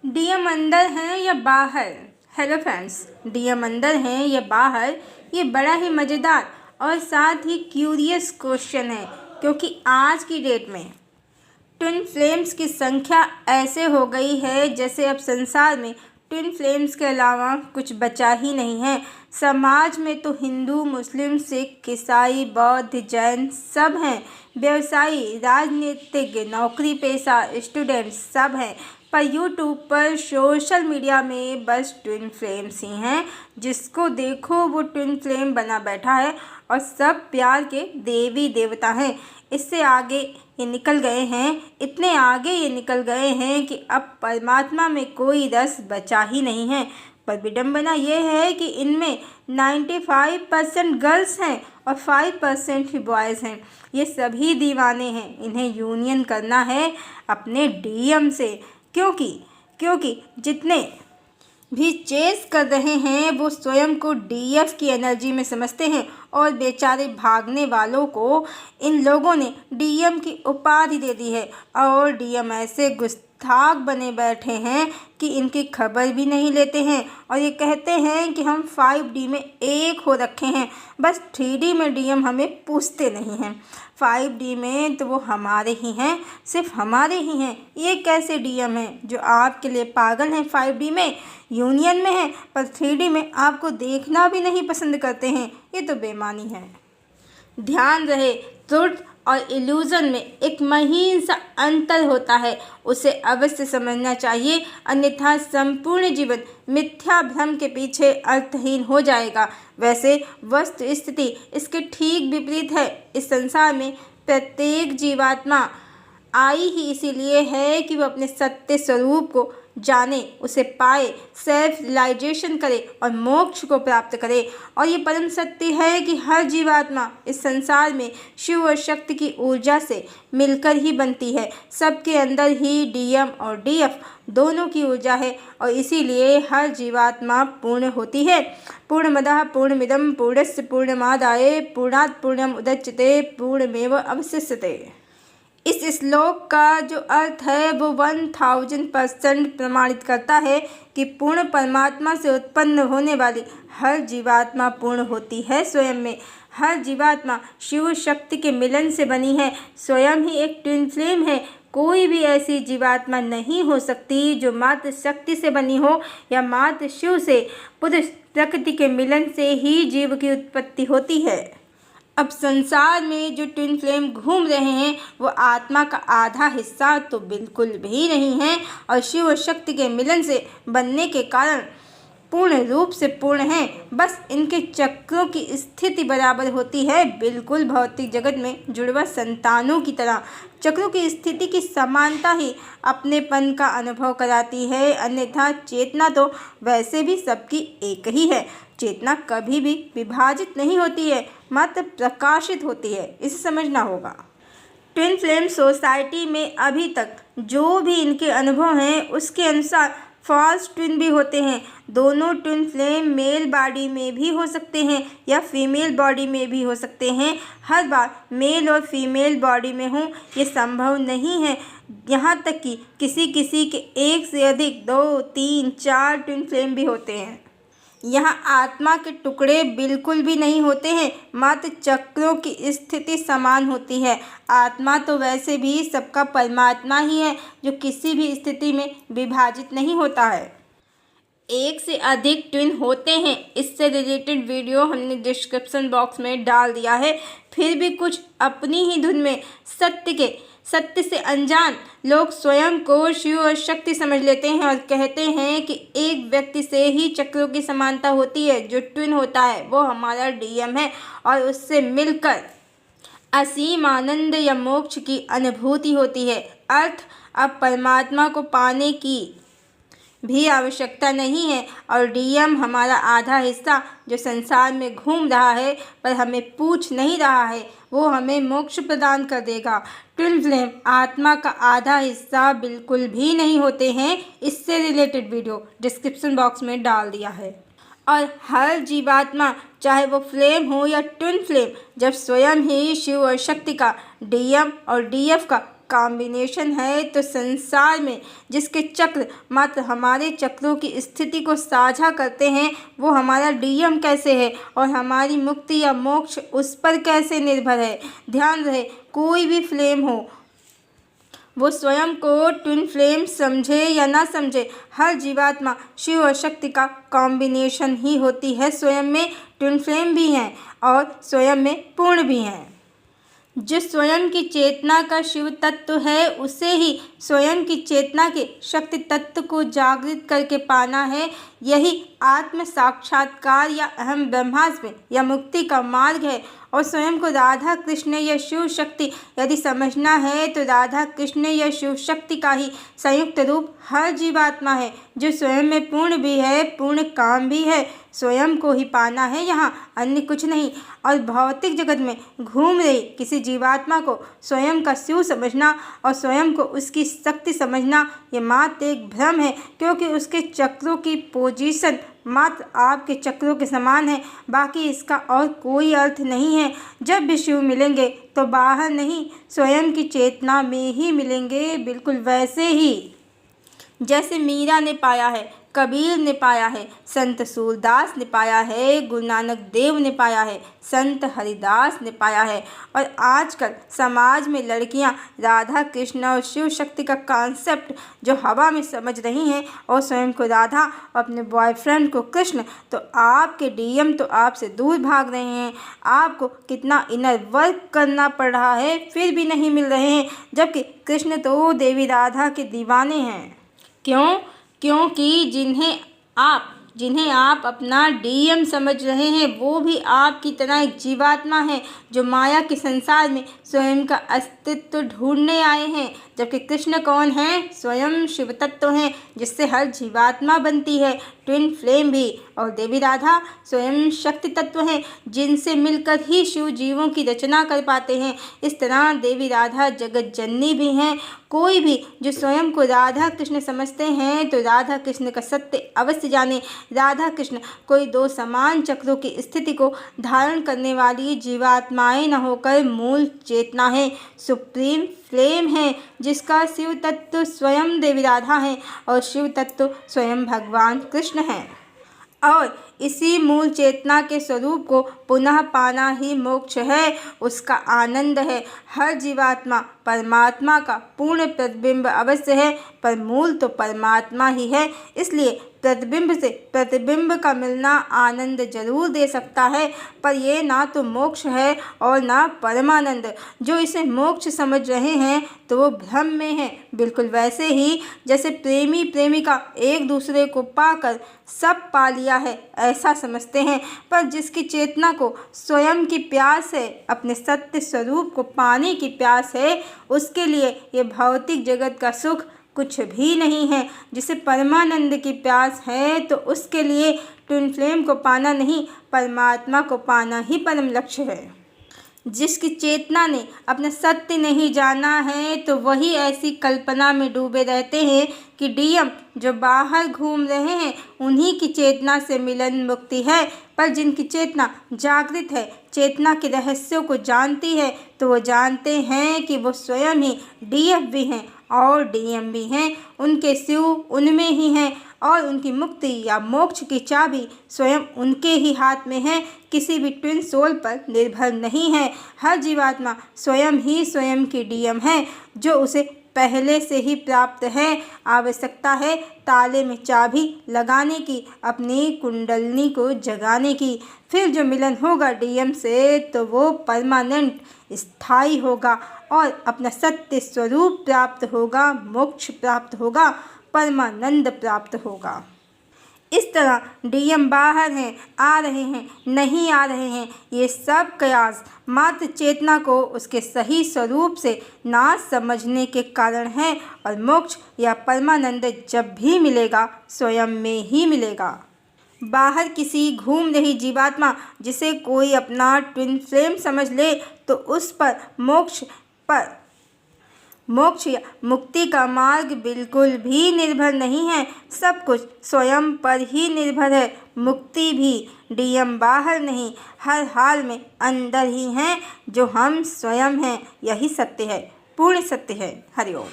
DM अंदर हैं या बाहर? हेलो फ्रेंड्स, डीएम अंदर हैं या बाहर, ये बड़ा ही मज़ेदार और साथ ही क्यूरियस क्वेश्चन है, क्योंकि आज की डेट में ट्विन फ्लेम्स की संख्या ऐसे हो गई है जैसे अब संसार में ट्विन फ्लेम्स के अलावा कुछ बचा ही नहीं है। समाज में तो हिंदू, मुस्लिम, सिख, ईसाई, बौद्ध, जैन सब हैं। व्यवसायी, राजनीतिज्ञ, नौकरी पेशा, स्टूडेंट सब हैं। पर यूट्यूब पर, सोशल मीडिया में बस ट्विन फ्लेम्स ही हैं। जिसको देखो वो ट्विन फ्लेम बना बैठा है और सब प्यार के देवी देवता हैं। इससे आगे ये निकल गए हैं, इतने आगे ये निकल गए हैं कि अब परमात्मा में कोई रस बचा ही नहीं है। पर विडंबना ये है कि इनमें 95% गर्ल्स हैं और 5% ही बॉयज़ हैं। ये सभी दीवाने हैं, इन्हें यूनियन करना है अपने डीएम से, क्योंकि जितने भी चेस कर रहे हैं वो स्वयं को डीएफ की एनर्जी में समझते हैं और बेचारे भागने वालों को इन लोगों ने डीएम की उपाधि दे दी है। और डीएम ऐसे गुस्ताख बने बैठे हैं कि इनकी खबर भी नहीं लेते हैं और ये कहते हैं कि हम 5D में एक हो रखे हैं, बस 3D में डीएम हमें पूछते नहीं हैं। 5D में तो वो हमारे ही हैं, सिर्फ हमारे ही हैं। ये कैसे डीएम हैं जो आपके लिए पागल हैं? 5D में यूनियन में हैं पर 3D में आपको देखना भी नहीं पसंद करते हैं। ये तो बेईमानी है। ध्यान रहे, ट्रुथ और इल्यूज़न में एक महीन सा अंतर होता है, उसे अवश्य समझना चाहिए, अन्यथा संपूर्ण जीवन मिथ्या भ्रम के पीछे अर्थहीन हो जाएगा। वैसे वस्तु स्थिति इसके ठीक विपरीत है। इस संसार में प्रत्येक जीवात्मा आई ही इसीलिए है कि वो अपने सत्य स्वरूप को जाने, उसे पाए, सेल्फ रियलाइजेशन करे और मोक्ष को प्राप्त करे। और ये परम सत्य है कि हर जीवात्मा इस संसार में शिव और शक्ति की ऊर्जा से मिलकर ही बनती है। सबके अंदर ही डीएम और डीएफ दोनों की ऊर्जा है और इसीलिए हर जीवात्मा पूर्ण होती है। पूर्णमदः पूर्णमिदं पूर्णस्य पूर्णमादाय पूर्णात् पूर्णम् उदच्यते पूर्णमेव अवशिष्यते। इस श्लोक का जो अर्थ है वो 1000% प्रमाणित करता है कि पूर्ण परमात्मा से उत्पन्न होने वाली हर जीवात्मा पूर्ण होती है स्वयं में। हर जीवात्मा शिव शक्ति के मिलन से बनी है, स्वयं ही एक ट्विन फ्लेम है। कोई भी ऐसी जीवात्मा नहीं हो सकती जो मात्र शक्ति से बनी हो या मात्र शिव से। पुरुष प्रकृति के मिलन से ही जीव की उत्पत्ति होती है। अब संसार में जो ट्विन फ्लेम घूम रहे हैं वो आत्मा का आधा हिस्सा तो बिल्कुल भी नहीं है और शिव और शक्ति के मिलन से बनने के कारण पूर्ण रूप से पूर्ण हैं। बस इनके चक्रों की स्थिति बराबर होती है, बिल्कुल भौतिक जगत में जुड़वा संतानों की तरह। चक्रों की स्थिति की समानता ही अपनेपन का अनुभव कराती है, अन्यथा चेतना तो वैसे भी सबकी एक ही है। चेतना कभी भी विभाजित नहीं होती है, मात्र प्रकाशित होती है, इसे समझना होगा। ट्विन फ्लेम सोसाइटी में अभी तक जो भी इनके अनुभव हैं उसके अनुसार फॉल्स ट्विन भी होते हैं। दोनों ट्विन फ्लेम मेल बॉडी में भी हो सकते हैं या फीमेल बॉडी में भी हो सकते हैं। हर बार मेल और फीमेल बॉडी में हों ये संभव नहीं है। यहाँ तक कि किसी किसी के एक से अधिक 2, 3, 4 ट्विन फ्लेम भी होते हैं। यहाँ आत्मा के टुकड़े बिल्कुल भी नहीं होते हैं, मात्र चक्रों की स्थिति समान होती है। आत्मा तो वैसे भी सबका परमात्मा ही है जो किसी भी स्थिति में विभाजित नहीं होता है। एक से अधिक ट्विन होते हैं, इससे रिलेटेड वीडियो हमने डिस्क्रिप्शन बॉक्स में डाल दिया है। फिर भी कुछ अपनी ही धुन में सत्य से अनजान लोग स्वयं को शिव और शक्ति समझ लेते हैं और कहते हैं कि एक व्यक्ति से ही चक्रों की समानता होती है। जो ट्विन होता है वो हमारा डीएम है और उससे मिलकर असीम आनंद या मोक्ष की अनुभूति होती है। अर्थ अब परमात्मा को पाने की भी आवश्यकता नहीं है और डीएम हमारा आधा हिस्सा जो संसार में घूम रहा है पर हमें पूछ नहीं रहा है, वो हमें मोक्ष प्रदान कर देगा। ट्विन फ्लेम आत्मा का आधा हिस्सा बिल्कुल भी नहीं होते हैं, इससे रिलेटेड वीडियो डिस्क्रिप्शन बॉक्स में डाल दिया है। और हर जीवात्मा चाहे वो फ्लेम हो या ट्विन फ्लेम, जब स्वयं ही शिव और शक्ति का डीएम और डीएफ का कॉम्बिनेशन है, तो संसार में जिसके चक्र मात्र हमारे चक्रों की स्थिति को साझा करते हैं वो हमारा डीएम कैसे है और हमारी मुक्ति या मोक्ष उस पर कैसे निर्भर है। ध्यान रहे, कोई भी फ्लेम हो, वो स्वयं को ट्विन फ्लेम समझे या ना समझे, हर जीवात्मा शिव और शक्ति का कॉम्बिनेशन ही होती है। स्वयं में ट्विन फ्लेम भी हैं और स्वयं में पूर्ण भी हैं। जो स्वयं की चेतना का शिव तत्व है उसे ही स्वयं की चेतना के शक्ति तत्व को जागृत करके पाना है। यही आत्म साक्षात्कार या अहम ब्रह्मास्मि या मुक्ति का मार्ग है। और स्वयं को राधा कृष्ण या शिव शक्ति यदि समझना है तो राधा कृष्ण या शिव शक्ति का ही संयुक्त रूप हर जीवात्मा है, जो स्वयं में पूर्ण भी है, पूर्ण काम भी है। स्वयं को ही पाना है यहाँ, अन्य कुछ नहीं। और भौतिक जगत में घूम रही किसी जीवात्मा को स्वयं का शिव समझना और स्वयं को उसकी शक्ति समझना ये मात्र एक भ्रम है, क्योंकि उसके चक्रों की पोजीशन मात्र आपके चक्रों के समान है। बाकी इसका और कोई अर्थ नहीं है। जब भी शिव मिलेंगे तो बाहर नहीं, स्वयं की चेतना में ही मिलेंगे, बिल्कुल वैसे ही जैसे मीरा ने पाया है, कबीर ने पाया है, संत सूरदास ने पाया है, गुरु नानक देव ने पाया है, संत हरिदास ने पाया है। और आजकल समाज में लड़कियां राधा कृष्ण और शिव शक्ति का कॉन्सेप्ट जो हवा में समझ रही हैं और स्वयं को राधा और अपने बॉयफ्रेंड को कृष्ण, तो आपके डीएम तो आपसे दूर भाग रहे हैं। आपको कितना इनर वर्क करना पड़ रहा है फिर भी नहीं मिल रहे हैं, जबकि कृष्ण तो देवी राधा के दीवाने हैं। क्यों? क्योंकि जिन्हें आप अपना डीएम समझ रहे हैं वो भी आपकी तरह एक जीवात्मा है, जो माया के संसार में स्वयं का अस्तित्व ढूंढने आए हैं। जबकि कृष्ण कौन है? स्वयं शिव तत्व हैं, जिससे हर जीवात्मा बनती है, ट्विन फ्लेम भी। और देवी राधा स्वयं शक्ति तत्व हैं, जिनसे मिलकर ही शिव जीवों की रचना कर पाते हैं। इस तरह देवी राधा जगत जननी भी हैं। कोई भी जो स्वयं को राधा कृष्ण समझते हैं तो राधा कृष्ण का सत्य अवश्य जाने। राधा कृष्ण कोई दो समान चक्रों की स्थिति को धारण करने वाली जीवात्माएं न होकर मूल चेतना है, सुप्रीम फ्लेम है, जिसका शिव तत्व स्वयं देवी राधा है और शिव तत्व स्वयं भगवान कृष्ण हैं। और इसी मूल चेतना के स्वरूप को पुनः पाना ही मोक्ष है, उसका आनंद है। हर जीवात्मा परमात्मा का पूर्ण प्रतिबिंब अवश्य है, पर मूल तो परमात्मा ही है। इसलिए प्रतिबिंब से प्रतिबिंब का मिलना आनंद जरूर दे सकता है, पर यह ना तो मोक्ष है और ना परमानंद। जो इसे मोक्ष समझ रहे हैं तो वो भ्रम में है, बिल्कुल वैसे ही जैसे प्रेमी प्रेमिका एक दूसरे को पाकर सब पा लिया है ऐसा समझते हैं। पर जिसकी चेतना को स्वयं की प्यास है, अपने सत्य स्वरूप को पाने की प्यास है, उसके लिए ये भौतिक जगत का सुख कुछ भी नहीं है। जिसे परमानंद की प्यास है तो उसके लिए ट्विन फ्लेम को पाना नहीं, परमात्मा को पाना ही परम लक्ष्य है। जिसकी चेतना ने अपना सत्य नहीं जाना है तो वही ऐसी कल्पना में डूबे रहते हैं कि डीएम जो बाहर घूम रहे हैं उन्हीं की चेतना से मिलन मुक्ति है। पर जिनकी चेतना जागृत है, चेतना के रहस्यों को जानती है, तो वो जानते हैं कि वो स्वयं ही डीएफ भी हैं और डीएम भी हैं। उनके शिव उनमें ही हैं और उनकी मुक्ति या मोक्ष की चाबी स्वयं उनके ही हाथ में है, किसी भी ट्विन सोल पर निर्भर नहीं है। हर जीवात्मा स्वयं ही स्वयं की डीएम है, जो उसे पहले से ही प्राप्त है। आवश्यकता है ताले में चाबी लगाने की, अपनी कुंडलनी को जगाने की। फिर जो मिलन होगा डीएम से तो वो परमानेंट स्थायी होगा और अपना सत्य स्वरूप प्राप्त होगा, मोक्ष प्राप्त होगा, परमानंद प्राप्त होगा। इस तरह डीएम बाहर हैं, आ रहे हैं, नहीं आ रहे हैं, ये सब कयास मात्र चेतना को उसके सही स्वरूप से ना समझने के कारण है। और मोक्ष या परमानंद जब भी मिलेगा स्वयं में ही मिलेगा। बाहर किसी घूम रही जीवात्मा जिसे कोई अपना ट्विन फ्लेम समझ ले तो उस पर मोक्ष या मुक्ति का मार्ग बिल्कुल भी निर्भर नहीं है। सब कुछ स्वयं पर ही निर्भर है। मुक्ति भी डीएम बाहर नहीं, हर हाल में अंदर ही हैं, जो हम स्वयं हैं। यही सत्य है। पूर्ण सत्य है। हरिओम।